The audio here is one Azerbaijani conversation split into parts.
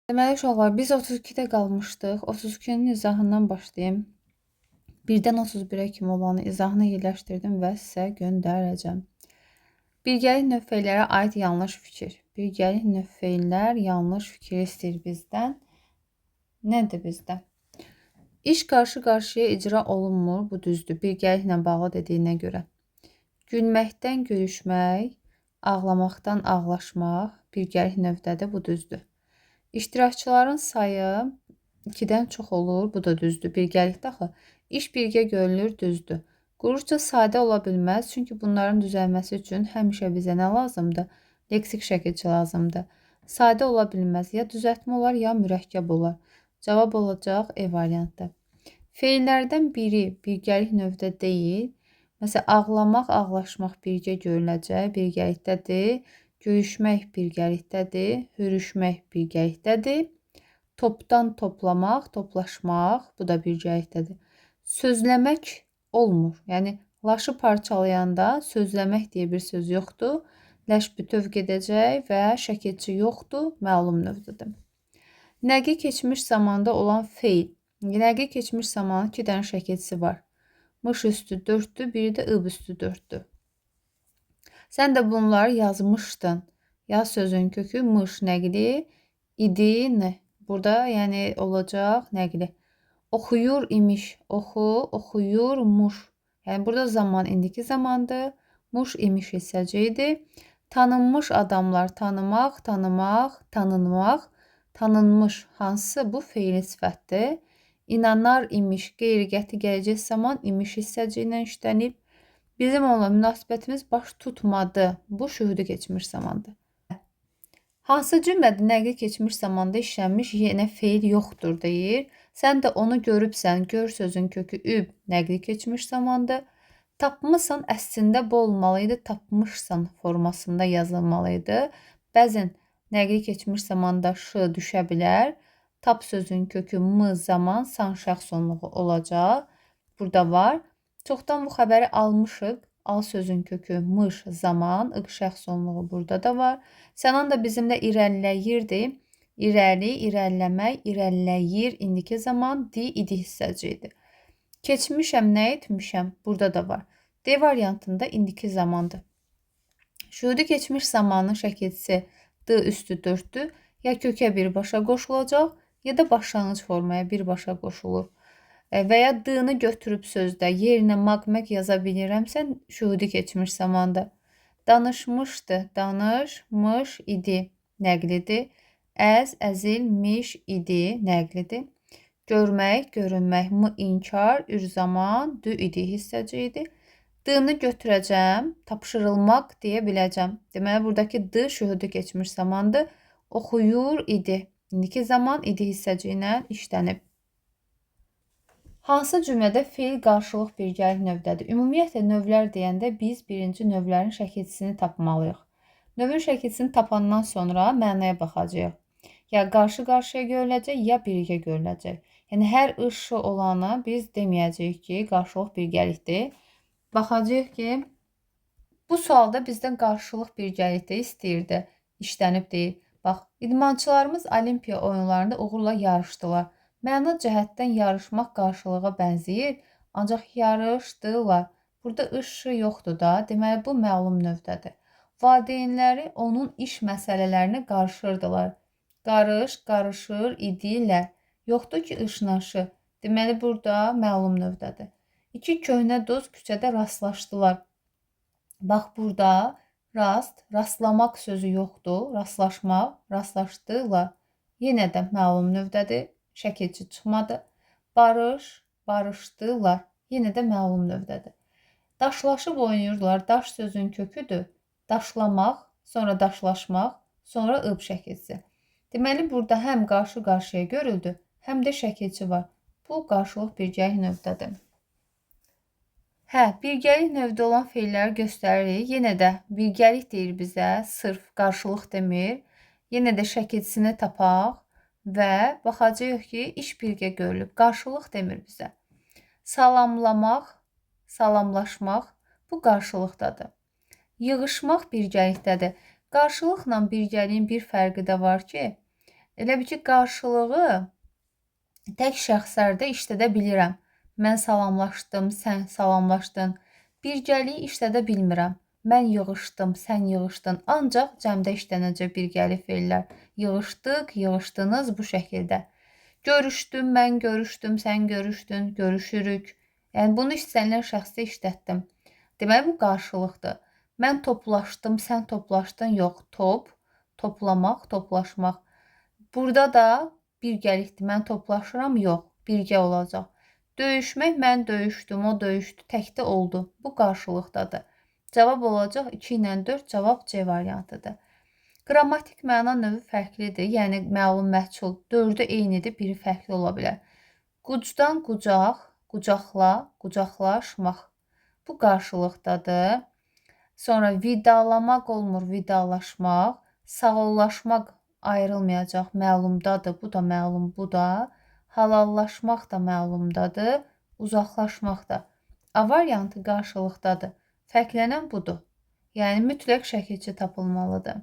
Deməli uşaqlar, biz 32-də qalmışdıq. 32-nin izahından başlayayım. 1-dən 31-ə kimi olanı izahını yerləşdirdim və sizə göndərəcəm. Bilgəlik növ feillərə aid yanlış fikir. Bilgəlik növ feillər yanlış fikir istəyir bizdən. Nədir bizdən? İş qarşı-qarşıya icra olunmur, bu düzdür. Bilgəliklə bağlı dediyinə görə. Gülməkdən gülüşmək, ağlamaqdan ağlaşmaq bilgəlik növdədir, bu düzdür. İştirakçıların sayı 2-dən çox olur, bu da düzdür. Bilgəlikdə axı iş birgə görülür, düzdür. Quruqca sadə ola bilməz, çünki bunların düzəlməsi üçün həmişə bizə nə lazımdır? Leksik şəkilçi lazımdır. Sadə ola bilməz, ya düzəltmə olar, ya mürəkkəb olar. Cavab olacaq E variantı. Feillərdən biri bilgəlik növdə deyil. Məsələn, ağlamaq, ağlaşmaq birgə görüləcək, bilgəlikdədir. Görüşmək birgəlikdədir, hürüşmək birgəlikdədir. Topdan toplamaq, toplaşmaq, bu da birgəlikdədir. Sözləmək olmur. Yəni, laşı parçalayanda sözləmək deyə bir söz yoxdur. Ləş bütöv gedəcək və şəkilçi yoxdur, məlum növdədir. Nəqi keçmiş zamanda olan feil. Nəqi keçmiş zamanın 2 dənə şəkilçisi var. Mış üstü 4-dür, biri də ıb üstü 4-dür. Sən də bunları yazmışdın. Yaz sözün kökü mış nəqli idi. Burada yəni olacaq nəqli. Oxuyur imiş. Oxu, oxuyurmuş. Yəni burada zaman indiki zamandır. Muş imiş hissəcikdir. Tanınmış adamlar tanımaq, tanımaq, tanınmaq. Tanınmış hansı bu feili sifətdir? İnanar imiş qeyri-qəti gələcək zaman imiş hissəciylə işlənib. Bizim onunla münasibətimiz baş tutmadı. Bu şühudi keçmiş zamandır. Hansı cümlədə nəqli keçmiş zamanda işlənmiş yenə feil yoxdur deyir. Sən də onu görübsən. Gör sözün kökü üb nəqli keçmiş zamandır. Tapmısan əslində bu olmalıydı. Tapmışsan formasında yazılmalıydı. Bəzən nəqli keçmiş zamanda ş düşə bilər. Tap sözün kökü m zaman san şəxs sonluğu olacaq. Burada var. Çoxdan bu xəbəri almışıq. Al sözün kökü mış zaman, ıq şəxs sonluğu burada da var. Sənan da bizimlə irəliləyirdi. İrəli, irəliləmək, irəliləyir indiki zaman di idi hissəcidir. Keçmişəm, nə etmişəm? Burada da var. D variantında indiki zamandır. Şühudi keçmiş zamanın şəkilçisi d üstü 4-dür. Ya kökə birbaşa qoşulacaq, ya da başlanğıc formaya birbaşa qoşulur. Və ya d-nı götürüb sözdə yerinə maqmək yaza bilirəmsə, şühudi keçmiş zamanda. Danışmışdı, danışmış idi, nəqlidir. Əz, əzilmiş idi, nəqlidir. Görmək, görünmək, m inkar, ür zaman, dü idi hissəcikdir. D-nı götürəcəm, tapşırılmaq deyə biləcəm. Deməli, buradakı d şühudi keçmiş zamandır. Oxuyur idi. İndiki zaman idi hissəciylə işlənib. Hansı cümlədə feil qarşılıq birgəlik növdədir? Ümumiyyətlə, növlər deyəndə biz birinci növlərin şəkilçisini tapmalıyıq. Növün şəkilçisini tapandan sonra mənaya baxacağıq. Ya qarşı-qarşıya görüləcək, ya birgə görüləcək. Yəni, hər ışı olanı biz deməyəcəyik ki, qarşılıq birgəlikdir. Baxacağıq ki, bu sualda bizdən qarşılıq birgəlikdə istəyirdi, işlənib deyil. Bax, idmançılarımız olimpiya oyunlarında uğurla yarışdılar. Məna cəhətdən yarışmaq qarşılığa bənzəyir, ancaq yarışdılar. Burada ışı yoxdur da, deməli bu məlum növdədir. Valideynləri onun iş məsələlərini qarışırdılar. Qarış, qarışır idilər. Yoxdur ki, ışnaşı. Deməli burada məlum növdədir. İki köhnə dost küçədə rastlaşdılar. Bax burada rast, rastlamaq sözü yoxdur. Rastlaşmaq, rastlaşdılar. Yenə də məlum növdədir. Şəkilçi çıxmadı. Barış, barışdılar. Yenə də məlum növdədir. Daşlaşıb oynayırdılar. Daş sözün köküdür. Daşlamaq, sonra daşlaşmaq, sonra ıb şəkilçisi. Deməli, burada həm qarşı-qarşıya görüldü, həm də şəkilçi var. Bu qarşılıq birgəlik növdədir. Birgəlik növdə olan feilləri göstəririk. Yenə də birgəlik deyir bizə, sırf qarşılıq demir. Yenə də şəkilçisini tapaq. Və baxacağıq ki, iş birgə görülüb. Qarşılıq demir bizə. Salamlamaq, salamlaşmaq bu qarşılıqdadır. Yığışmaq birgəlikdədir. Qarşılıqla birgəliyin bir fərqi də var ki, Elə bil ki, qarşılığı tək şəxslərdə işlədə bilirəm. Mən salamlaşdım, sən salamlaşdın. Birgəliyi işlədə bilmirəm. Mən yığışdım, sən yığışdın. Ancaq cəmdə işlənəcək birgəli feillər. Yığışdıq, yığışdınız bu şəkildə. Görüşdüm, mən görüşdüm, sən görüşdün, görüşürük. Yəni bunu istənilən şəxsdə işlətdim. Deməli bu qarşılıqdır. Mən toplaşdım, sən toplaşdın. Yox, toplamaq, toplaşmaq. Burada da birgəlikdir. Mən toplaşıram, yox, birgə olacaq. Döyüşmək, mən döyüşdüm, o döyüşdü, təkdə oldu. Bu qarşılıqdadır. Cavab olacaq 2 ilə 4, cavab C variantıdır. Qrammatik məna növü fərqlidir, yəni məlum məhsul 4-ü eynidir, biri fərqli ola bilər. Qucdan qucaq, qucaqla, qucaqlaşmaq. Bu qarşılıqdadır. Sonra vidalamaq olmur, vidalaşmaq. Sağollaşmaq ayrılmayacaq, məlumdadır, bu da məlum, bu da. Halallaşmaq da məlumdadır, uzaqlaşmaq da. A variantı qarşılıqdadır. Fərqlənən budur. Yəni mütləq şəkilçi tapılmalıdır.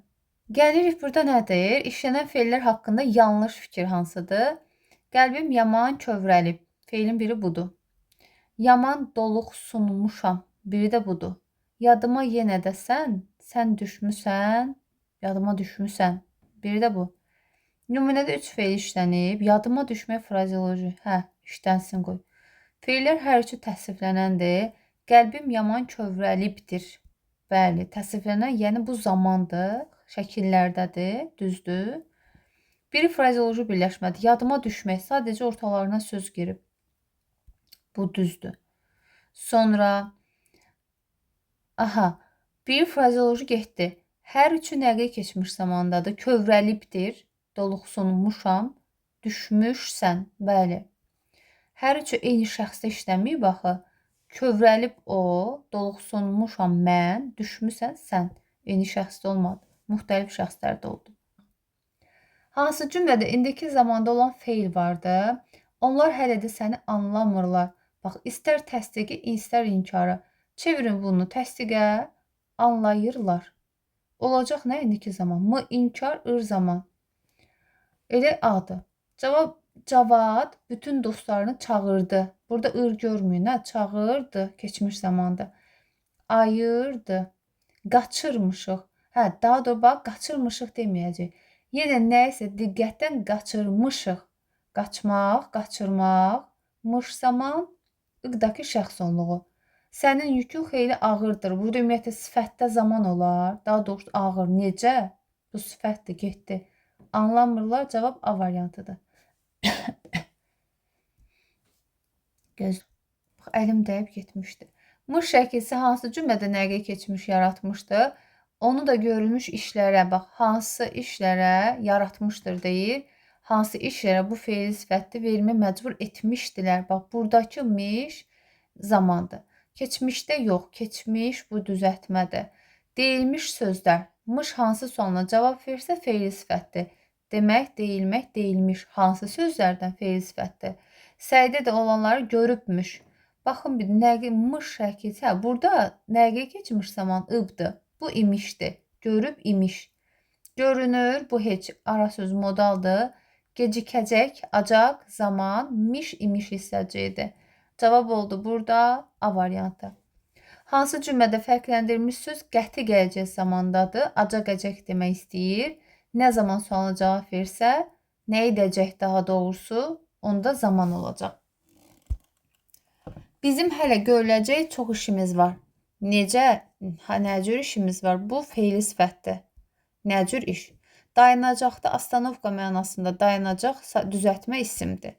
Gəlirik burada nədir? İşlənən feillər haqqında yanlış fikir hansıdır? Qəlbim yaman kövrəlib. Feilin biri budur. Yaman doluq sunmuşam. Biri də budur. Yadıma yenə də sən düşmüsən, yadıma düşmüsən. Biri də bu. Nümunədə 3 feil işlənib. Yadıma düşmək frazeoloji. İşlənsin qoy. Feillər hər üçü təsviflənəndir. Qəlbim yaman kövrəlibdir. Bəli, təsviflənən, yəni bu zamandır. Şəkillərdədir, düzdür. Biri frazeoloji birləşmədir. Yadıma düşmək, sadəcə ortalarına söz girib. Bu düzdür. Sonra, biri frazeoloji getdi. Hər üçü nəqli keçmiş zamandadır. Kövrəlibdir, doluqsunmuşam, düşmüşsən, bəli. Hər üçü eyni şəxsdə işləməyib baxı. Kövrəlib o, doluqsunmuşam mən, düşmüsən sən. Eyni şəxsdə olmadı. Müxtəlif şəxslərdə oldu. Hansı cümlədə indiki zamanda olan feil vardı? Onlar hələ də səni anlamırlar. Bax, istər təsdiqi, istər inkarı. Çevirin bunu təsdiqə, anlayırlar. Olacaq nə indiki zaman? M, inkar, ır zaman. Elə adı. Cavad bütün dostlarını çağırdı. Burada ır görməyin, çağırdı, keçmiş zamanda. Ayırdı, qaçırmışıq. Daha da bax, qaçırmışıq deməyəcək. Yenə nəyisə diqqətdən qaçırmışıq. Qaçmaq, qaçırmaq, mış zaman, ıqdakı şəxs onluğu. Sənin yükün xeyli ağırdır. Burada ümumiyyətlə sifətdə zaman olar. Daha doğrusu ağır. Necə? Bu sifətdir, getdi. Anlamırlar, cavab A variantıdır. Göz. Bax, əlim dəyib getmişdi. Mış şəkilsi hansı cümlədə nəqli keçmiş yaratmışdır? Onu da görülmüş işlərə, bax, hansı işlərə yaratmışdır deyir. Hansı işlərə bu feil sifətli vermə məcbur etmişdilər. Bax, buradakı miş zamandır. Keçmişdə yox, keçmiş bu düzəltmədir. Deyilmiş sözlər. Mış hansı sonuna cavab versə feil sifətdir. Demək, deyilmək, deyilmiş. Hansı sözlərdən feil sifətdir? Səydə də olanları görübmüş. Baxın bir nəqli mış şəkilsi. Burada nəqli keçmiş zaman ıbdır. Bu imişdir. Görüb imiş. Görünür, bu heç ara söz modaldır. Gecikəcək, acaq, zaman, miş, imiş hissəcəkdir. Cavab oldu burada A variantı. Hansı cümlədə fərqləndirilmiş söz qəti gələcək zamandadır? Acaq, əcək demək istəyir. Nə zaman sualına cavab versə, nə edəcək daha doğrusu, onda zaman olacaq. Bizim hələ görüləcək çox işimiz var. Necə? Nə cür işimiz var? Bu feili sifətdir. Nə cür iş? Dayanacaqda astanovka mənasında dayanacaq düzəltmə isimdir.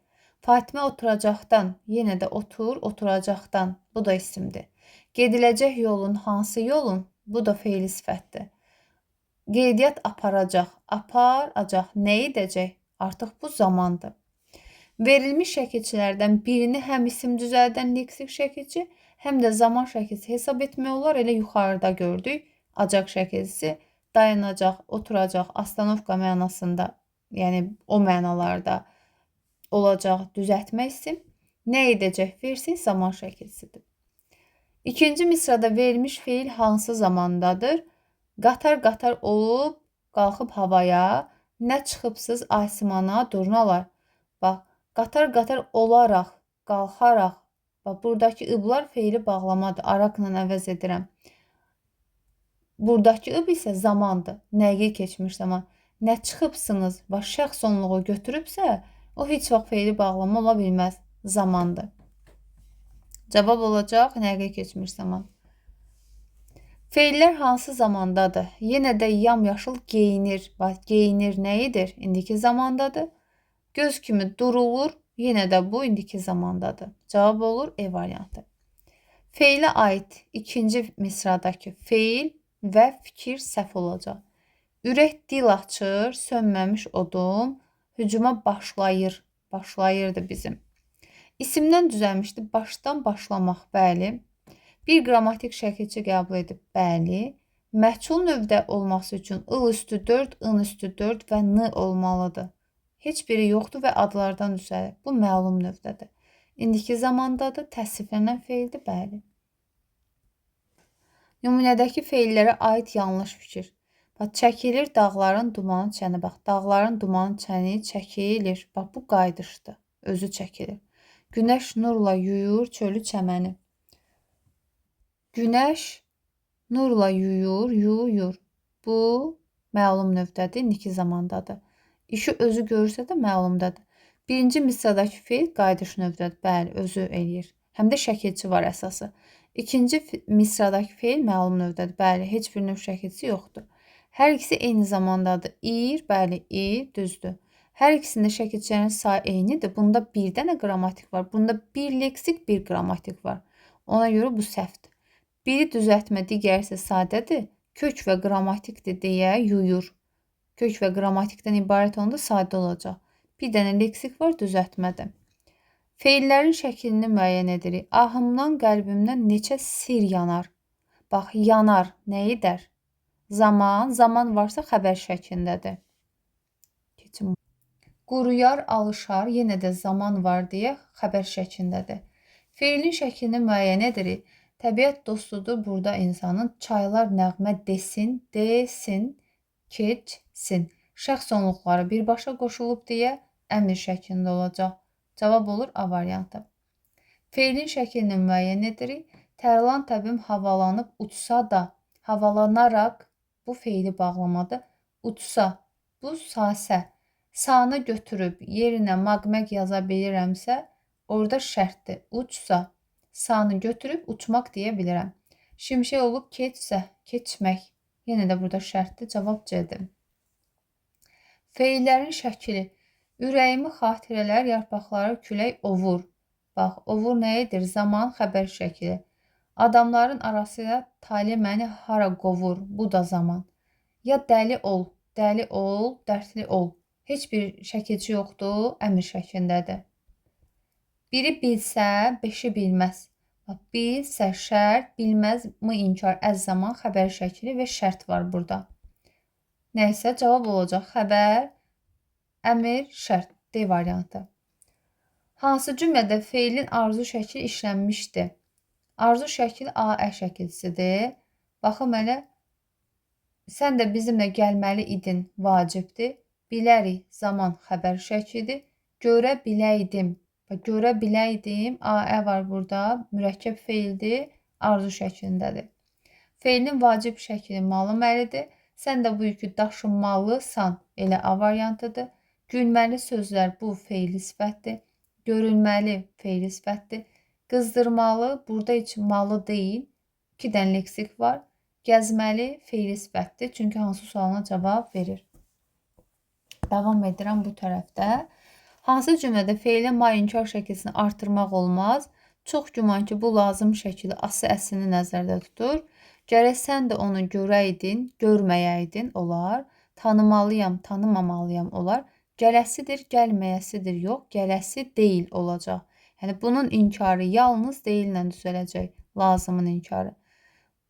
Fatimə oturacaqdan, yenə də otur, oturacaqdan. Bu da isimdir. Gediləcək yolun, hansı yolun? Bu da feili sifətdir. Qeydiyyat aparacaq, aparacaq. Nə edəcək? Artıq bu zamandır. Verilmiş şəkilçilərdən birini həm isim düzəldən leksik şəkilçi, həm də zaman şəkilçisi hesab etmək olar. Elə yuxarıda gördük. Acaq şəkilçisi dayanacaq, oturacaq, astanovka mənasında, yəni o mənalarda olacaq düzəltmə isim. Nə edəcək versin zaman şəkilçisidir. İkinci misrada verilmiş feil hansı zamandadır? Qatar qatar olub qalxıb havaya, Nə çıxıbsız asimana durnalar. Bax, qatar-qatar olaraq, qalxaraq. Bax, buradakı ıblar feili bağlamadır. Araqla əvəz edirəm. Buradakı ıb isə zamandır. Nəqi keçmiş zaman. Nə çıxıbsınız, bax, şəxs onluğu götürübsə, o heç vaxt feili bağlama ola bilməz. Zamandır. Cavab olacaq nəqi keçmiş zaman. Feillər hansı zamandadır? Yenə də yamyaşıl geyinir. Bax, geyinir nəyidir? İndiki zamandadır. Göz kimi durulur. Yenə də bu indiki zamandadır. Cavab olur E variantı. Feilə aid ikinci misradakı feil və fikir səhv olacaq. Ürək dil açır, sönməmiş odum, hücuma başlayır. Başlayırdı bizim. İsimdən düzəlmişdi. Başdan başlamaq, bəli. Bir qrammatik şəkilçi qəbul edib, bəli. Məhsul növdə olması üçün ı üstü 4, ın üstü 4 və n olmalıdır. Heç biri yoxdur və adlardan düzəlir. Bu məlum növdədir. İndiki zamandadır, təsviflənən feildir, bəli. Nümunədəki feillərə aid yanlış fikir. Bax, çəkilir dağların dumanı çəni. Bax, dağların dumanı çəni çəkilir. Bax, bu qayıdışdır. Özü çəkilir. Günəş nurla yuyur çölü çəməni. Günəş nurla yuyur. Bu məlum növdədir, indiki zamandadır. İşi özü görürsə də məlumdadır. Birinci misradakı feil qayıdış növdədir. Bəli, özü eləyir. Həm də şəkilçi var əsası. İkinci misradakı feil məlum növdədir. Bəli, heç bir növ şəkilçi yoxdur. Hər ikisi eyni zamandadır. İr, bəli, düzdür. Hər ikisində şəkilçilərin sayı eynidir. Bunda bir dənə qrammatik var. Bunda bir leksik, bir qrammatik var. Ona görə bu səhvdir. Biri düzəltmə, digəri isə sadədir. Kök və qrammatikdir deyə yuyur. Kök və qrammatikdən ibarət onda sadə olacaq. Bir dənə leksik var, düzəltmədir. Feillərin şəklini müəyyən edirik. Ahımdan, qəlbimdən neçə sir yanar. Bax, yanar, nə edər? Zaman varsa xəbər şəklindədir. Keçin. Quruyar, alışar, yenə də zaman var deyə xəbər şəklindədir. Feilin şəklini müəyyən edirik. Təbiət dostudur burada insanın. Çaylar nəğmə desin, keçsin. Şəxs onluqları birbaşa qoşulub deyə əmr şəklində olacaq. Cavab olur A variantı. Feilin şəklini müəyyən edirik. Tərlan təbim havalanıb uçsa da, havalanaraq bu feili bağlamadır. Uçsa, bu sasə. Sanı götürüb yerinə maqmək yaza bilirəmsə, orada şərtdir. Uçsa, sanı götürüb uçmaq deyə bilirəm. Şimşək olub keçsə, keçmək. Yenə də burada şərtdir. Cavab C-dir. Feillərin şəkli. Ürəyimi xatirələr, yarpaqları külək ovur. Bax, ovur nə edir? Zaman, xəbər şəkli. Adamların arasıyla tali məni hara qovur. Bu da zaman. Ya dəli ol, dərdli ol. Heç bir şəkilçi yoxdur, əmr şəklindədir. Biri bilsə, beşi bilməz. Bilsə şərt, bilməz mı inkar, əz zaman, xəbər şəkli və şərt var burada. Nəysə, cavab olacaq xəbər, əmr, şərt, D variantı. Hansı cümlədə feilin arzu şəkli işlənmişdir? Arzu şəkli A şəkilçisidir. Baxım elə, sən də bizimlə gəlməli idin, vacibdir. Bilərik, zaman xəbər şəklidir. Görə biləydim. Görə biləydim, A var burada, mürəkkəb feildir, arzu şəklindədir. Feilin vacib şəkli malıməlidir. Sən də bu yükü daşımalısan, elə A variantıdır. Gülməli sözlər bu feili sifətdir. Görülməli feili sifətdir. Qızdırmalı, burada heç malı deyil. 2 dənə leksik var. Gəzməli feili sifətdir. Çünki hansı sualına cavab verir. Davam edirəm bu tərəfdə. Hansı cümlədə feilin ma-inkar şəkilsini artırmaq olmaz? Çox güman ki, bu lazım şəkili ası əsini nəzərdə tutur. Gərək sən də onu görəydin, görməyəydin olar. Tanımalıyam, tanımamalıyam olar. Gələsidir, gəlməyəsidir yox, gələsi deyil olacaq. Yəni, bunun inkarı yalnız deyillə düzələcək. Lazımın inkarı.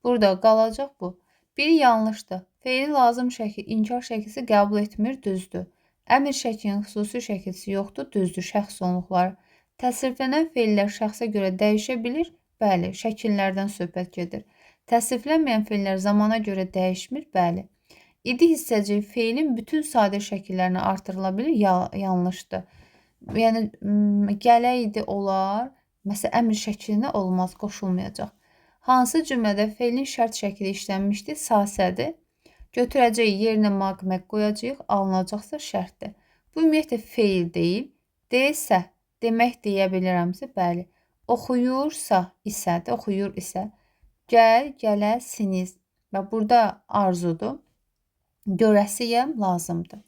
Burada qalacaq bu. Biri yanlışdır. Feili lazım şəkil, inkar şəkilsi qəbul etmir, düzdür. Əmr şəklinin xüsusi şəkilsi yoxdur, düzdür, şəxs onluqları. Təsriflənən feillər şəxsə görə dəyişə bilir, bəli, şəkillərdən söhbət gedir. Təsriflənməyən feillər zamana görə dəyişmir, bəli. İdi hissəci feilin bütün sadə şəkillərini artırıla bilir, yanlışdır. Yəni gələydi olar. Məsələn, əmr şəklinə olmaz, qoşulmayacaq. Hansı cümlədə feilin şərt şəkli işlənmişdi? Sasədir. Götürəcəyi yerinə maqmək qoyacağıq, alınacaqsa şərtdir. Bu ümumiyyətlə feil deyil. Deyilsə, demək deyə bilirəmsə, bəli. Oxuyursa isədir, oxuyur isə. Gəl, gələsiniz. Və burada arzudur. Görəsiyəm, lazımdır.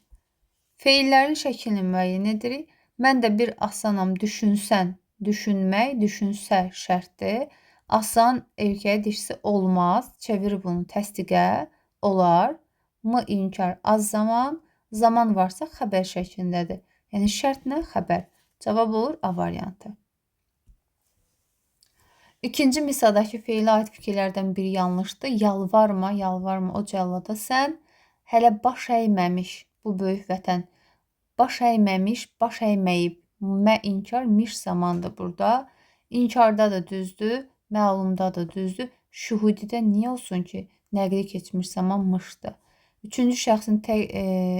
Feillərin şəklini müəyyən edirik. Mən də bir asanam, düşünsən, düşünmək, düşünsə şərtdir. Asan erkəyə dişisi olmaz. Çevir bunu təsdiqə, olar. Mı inkar az zaman, zaman varsa xəbər şəklindədir. Yəni şərtlə xəbər. Cavab olur A variantı. İkinci misaldakı feilə aid fikirlərdən biri yanlışdır. Yalvarma, yalvarma o cəllada sən hələ baş əyməmiş bu böyük vətən. Baş əyməmiş, baş əyməyib. Mə inkar miş zamandır burada. İnkarda da düzdür, məlumda da düzdür. Şuhudidə niyə olsun ki? Nəqli keçmiş zaman mışdır. Üçüncü şəxsin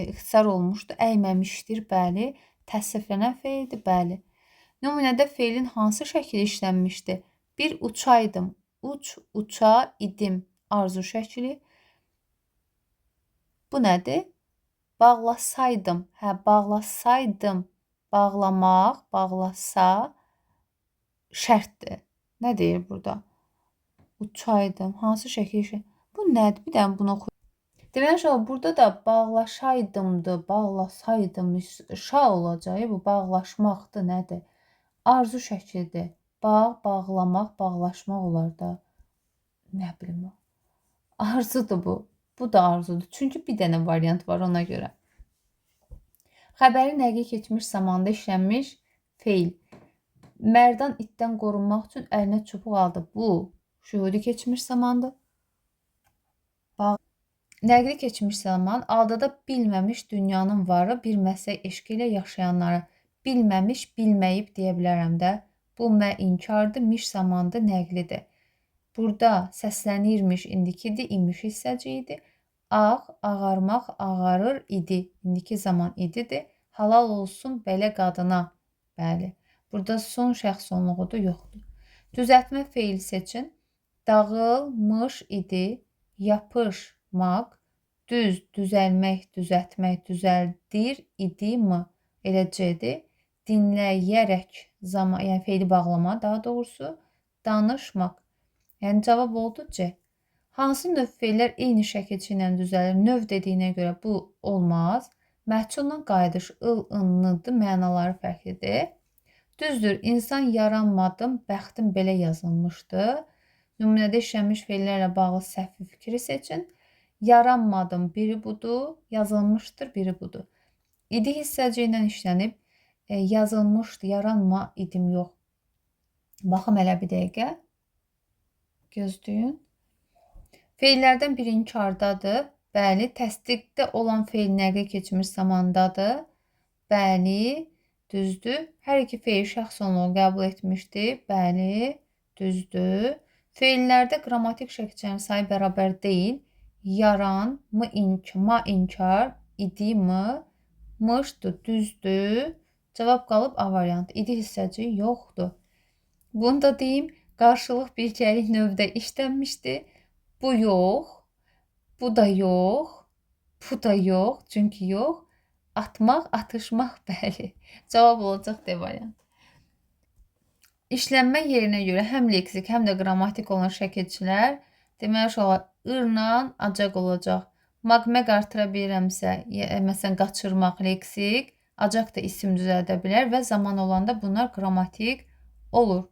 ixtisar olmuşdur. Əyməmişdir, bəli. Təsriflənən feildir, bəli. Nümunədə feilin hansı şəkli işlənmişdir? Bir uçaydım, uç, uça idim. Arzu şəkli. Bu nədir? Bağlasaydım, bağlasaydım. Bağlamaq, bağlasa şərtdir. Nə deyir burada? Uçaydım, hansı şəkil işlənmişdir? Bu nədir? Bir dənə bunu oxuyum. Deməli, burada da bağlaşaydımdır, bağlasaydım, şa olacaq. Bu bağlaşmaqdır, nədir? Arzu şəklidir. Bağ, bağlamaq, bağlaşmaq olar da. Nə bilim o. Arzudur bu. Bu da arzudur. Çünki bir dənə variant var ona görə. Xəbəri nəqli keçmiş zamanda işlənmiş feil. Mərdan itdən qorunmaq üçün əlinə çubuq aldı. Bu şühudi keçmiş zamandır. Nəqli keçmiş zaman aldada bilməmiş dünyanın varı bir məsəl eşqi ilə yaşayanları bilməmiş, bilməyib deyə bilərəm də. Bu mə inkardır, miş zamandır, nəqlidir. Burada səslənirmiş, indikidir, imiş hissəci idi. Ağ, ağarmaq, ağarır idi. İndiki zaman ididir. Halal olsun belə qadına. Bəli. Burada son şəxs sonluğudur, yoxdur. Düzəltmə feil seçin. Dağılmış idi. Yapışmaq. Düz, düzəlmək, düzəltmək, düzəldir idi mi? Eləcədir. Dinləyərək zaman, yəni feili bağlama daha doğrusu. Danışmaq. Yəni cavab oldu C. Hansı növ feillər eyni şəkilçi ilə düzəlir? Növ dediyinə görə bu olmaz. Məhculla qayıdış ıl-ınlıdır, mənaları fərqlidir. Düzdür, insan yaranmadım, bəxtim belə yazılmışdı. Nümunədə işlənmiş feillərlə bağlı səhvi fikri seçin. Yaranmadım, biri budur, yazılmışdır, biri budur. İdi hissəci ilə işlənib, yazılmışdı, yaranma idim yox. Baxım elə bir dəqiqə. Gözləyin. Feillərdən biri inkardadır. Bəli, təsdiqdə olan feil nəqli keçmiş zamandadır. Bəli, düzdür. Hər iki feil şəxs sonluğu qəbul etmişdir. Bəli, düzdür. Feillərdə qrammatik şəkillərin sayı bərabər deyil. Yaran, mı ma inkar, idi mı, mışdır, düzdür. Cavab qalıb A variantı. İdi hissəci yoxdur. Bunu da deyim, qarşılıq birgəlik növdə işlənmişdir. Bu yox, bu da yox, bu da yox, çünki yox. Atmaq, atışmaq, bəli. Cavab olacaq D variantı. İşlənmə yerinə görə həm leksik, həm də qrammatik olan şəkilçilər deməli olar ırla acaq olacaq. Maqmək artıra bilirəmsə, məsələn qaçırmaq leksik, acaq da isim düzəldə bilər və zaman olanda bunlar qrammatik olur.